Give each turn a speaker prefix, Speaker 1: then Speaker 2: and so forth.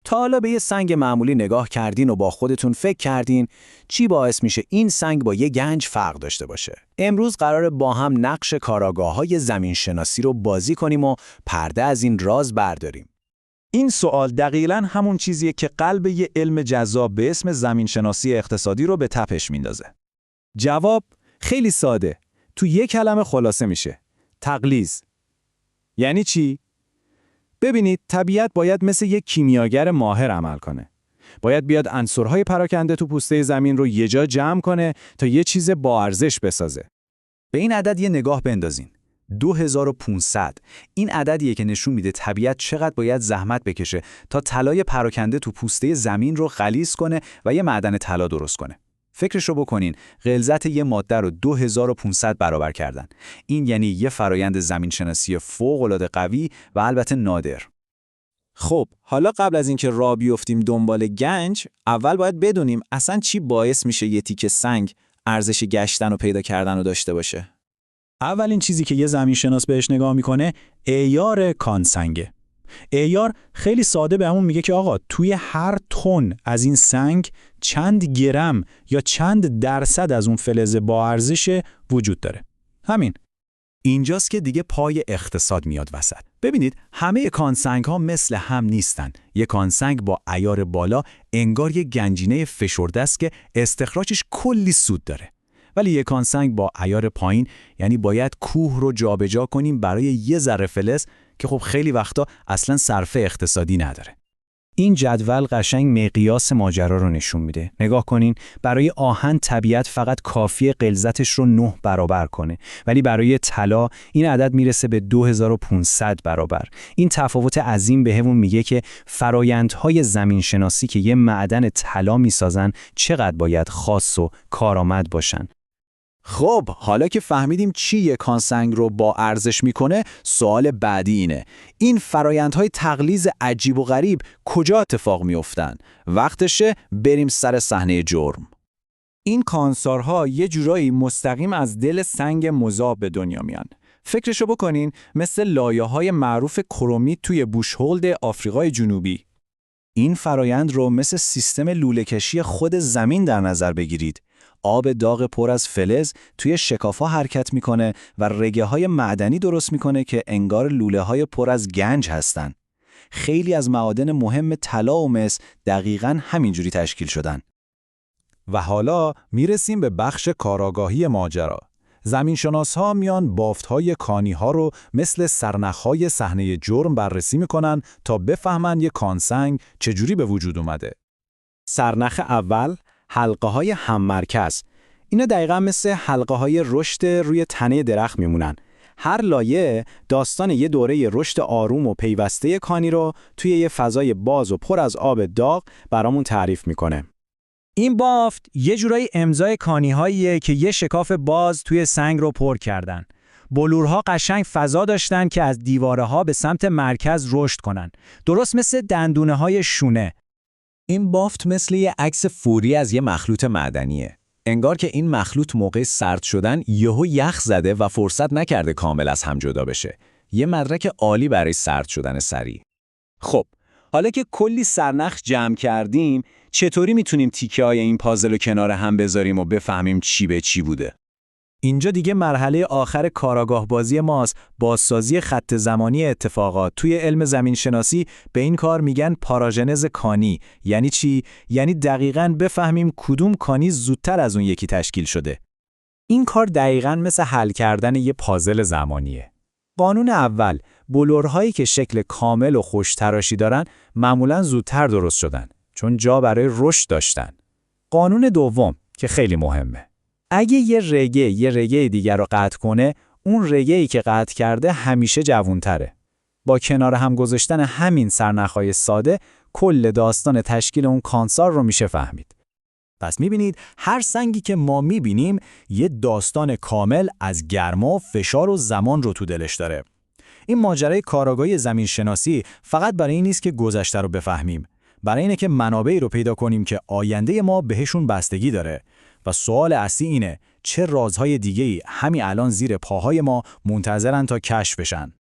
Speaker 1: تا حالا به یه سنگ معمولی نگاه کردین و با خودتون فکر کردین چی باعث میشه این سنگ با یه گنج فرق داشته باشه؟ امروز قراره با هم نقش کاراگاه‌های زمینشناسی رو بازی کنیم و پرده از این راز برداریم.
Speaker 2: این سوال دقیقاً همون چیزیه که قلب یه علم جذاب به اسم زمینشناسی اقتصادی رو به تپش میندازه.
Speaker 3: جواب خیلی ساده. تو یک کلمه خلاصه میشه. تقلیز. یعنی چی؟ ببینید، طبیعت باید مثل یک کیمیاگر ماهر عمل کنه. باید بیاد عنصرهای پراکنده تو پوسته زمین رو یه جا جمع کنه تا یه چیز با ارزش بسازه.
Speaker 1: به این عدد یه نگاه بندازین. 2500. این عددیه که نشون میده طبیعت چقدر باید زحمت بکشه تا طلای پراکنده تو پوسته زمین رو غلیظ کنه و یه معدن طلا درست کنه. فکرشو بکنین، غلظت یه ماده رو 2500 برابر کردن. این یعنی یه فرایند زمینشناسی فوق‌العاده قوی و البته نادر.
Speaker 3: خب، حالا قبل از اینکه راه بیفتیم دنبال گنج، اول باید بدونیم اصلا چی باعث میشه یه تیکه سنگ ارزش گشتن و پیدا کردن رو داشته باشه.
Speaker 2: اولین چیزی که یه زمینشناس بهش نگاه میکنه اعیار کانسنگه. اعیار خیلی ساده به همون میگه که آقا توی هر تن از این سنگ چند گرم یا چند درصد از اون فلز با ارزش وجود داره. همین.
Speaker 1: اینجاست که دیگه پای اقتصاد میاد وسط. ببینید، همه کانسنگ ها مثل هم نیستن. یک کانسنگ با عیار بالا انگار یک گنجینه فشرده است که استخراجش کلی سود داره. ولی یک کانسنگ با عیار پایین یعنی باید کوه رو جابجا کنیم برای یه ذره فلز که خب خیلی وقتا اصلا صرفه اقتصادی نداره. این جدول قشنگ مقیاس ماجرا رو نشون میده. نگاه کنین، برای آهن طبیعت فقط کافیه غلظتش رو 9 برابر کنه، ولی برای طلا این عدد میرسه به 2500 برابر. این تفاوت عظیم بهمون میگه که فرایندهای زمینشناسی که یه معدن طلا میسازن چقدر باید خاص و کارآمد باشن.
Speaker 3: خب، حالا که فهمیدیم چی یک کانسنگ رو با ارزش میکنه، سوال بعدی اینه: این فرایندهای تقلیز عجیب و غریب کجا اتفاق میافتن؟ وقتشه بریم سر صحنه جرم.
Speaker 2: این کانسارها یه جورایی مستقیم از دل سنگ مذاب به دنیا میان. فکرشو بکنین مثل لایه‌های معروف کرومیت توی بوشهولد آفریقای جنوبی.
Speaker 1: این فرایند رو مثل سیستم لوله‌کشی خود زمین در نظر بگیرید. آب داغ پر از فلز توی شکاف‌ها حرکت میکنه و رگه‌های معدنی درست میکنه که انگار لوله‌های پر از گنج هستن. خیلی از معادن مهم طلا و مس دقیقاً همینجوری تشکیل شدن.
Speaker 2: و حالا میرسیم به بخش کاراگاهی ماجرا. زمینشناس‌ها میان بافت‌های کانی‌ها رو مثل سرنخ‌های صحنه جرم بررسی میکنن تا بفهمن یک کانسنگ چجوری به وجود اومده.
Speaker 1: سرنخ اول، حلقه‌های هم‌مرکز. اینا دقیقاً مثل حلقه‌های رشد روی تنه درخت میمونن. هر لایه داستان یه دوره رشد آروم و پیوسته کانی رو توی یه فضای باز و پر از آب داغ برامون تعریف میکنه.
Speaker 4: این بافت یه جورایی امضای کانی‌هاییه که یه شکاف باز توی سنگ رو پر کردن. بلورها قشنگ فضا داشتن که از دیواره‌ها به سمت مرکز رشد کنن. درست مثل دندونه‌های شونه.
Speaker 1: این بافت مثل یه عکس فوری از یه مخلوط معدنیه. انگار که این مخلوط موقع سرد شدن یهو یخ زده و فرصت نکرده کامل از هم جدا بشه. یه مدرک عالی برای سرد شدن سریع.
Speaker 3: خب، حالا که کلی سرنخ جمع کردیم، چطوری میتونیم تیکه‌های این پازل رو کنار هم بذاریم و بفهمیم چی به چی بوده؟
Speaker 1: اینجا دیگه مرحله آخر کاراگاه بازی ماست، بازسازی خط زمانی اتفاقات. توی علم زمینشناسی به این کار میگن پاراژنز کانی. یعنی چی؟ یعنی دقیقاً بفهمیم کدوم کانی زودتر از اون یکی تشکیل شده. این کار دقیقاً مثل حل کردن یه پازل زمانیه. قانون اول، بلورهایی که شکل کامل و خوش تراشی دارن معمولاً زودتر درست شدن چون جا برای رشد داشتن. قانون دوم که خیلی مهمه، اگه یه رگه دیگر رو قطع کنه، اون رگه‌ای که قطع کرده همیشه جوان‌تره. با کنار هم گذاشتن همین سرنخ‌های ساده، کل داستان تشکیل اون کانسار رو میشه فهمید. پس میبینید هر سنگی که ما میبینیم یه داستان کامل از گرما، فشار و زمان رو تو دلش داره. این ماجرای کاراگاهی زمینشناسی فقط برای این نیست که گذشته رو بفهمیم، برای اینه که منابعی رو پیدا کنیم که آینده ما بهشون بستگی داره. و سوال اصلی اینه: چه رازهای دیگه‌ای همین الان زیر پاهای ما منتظرن تا کشف بشن؟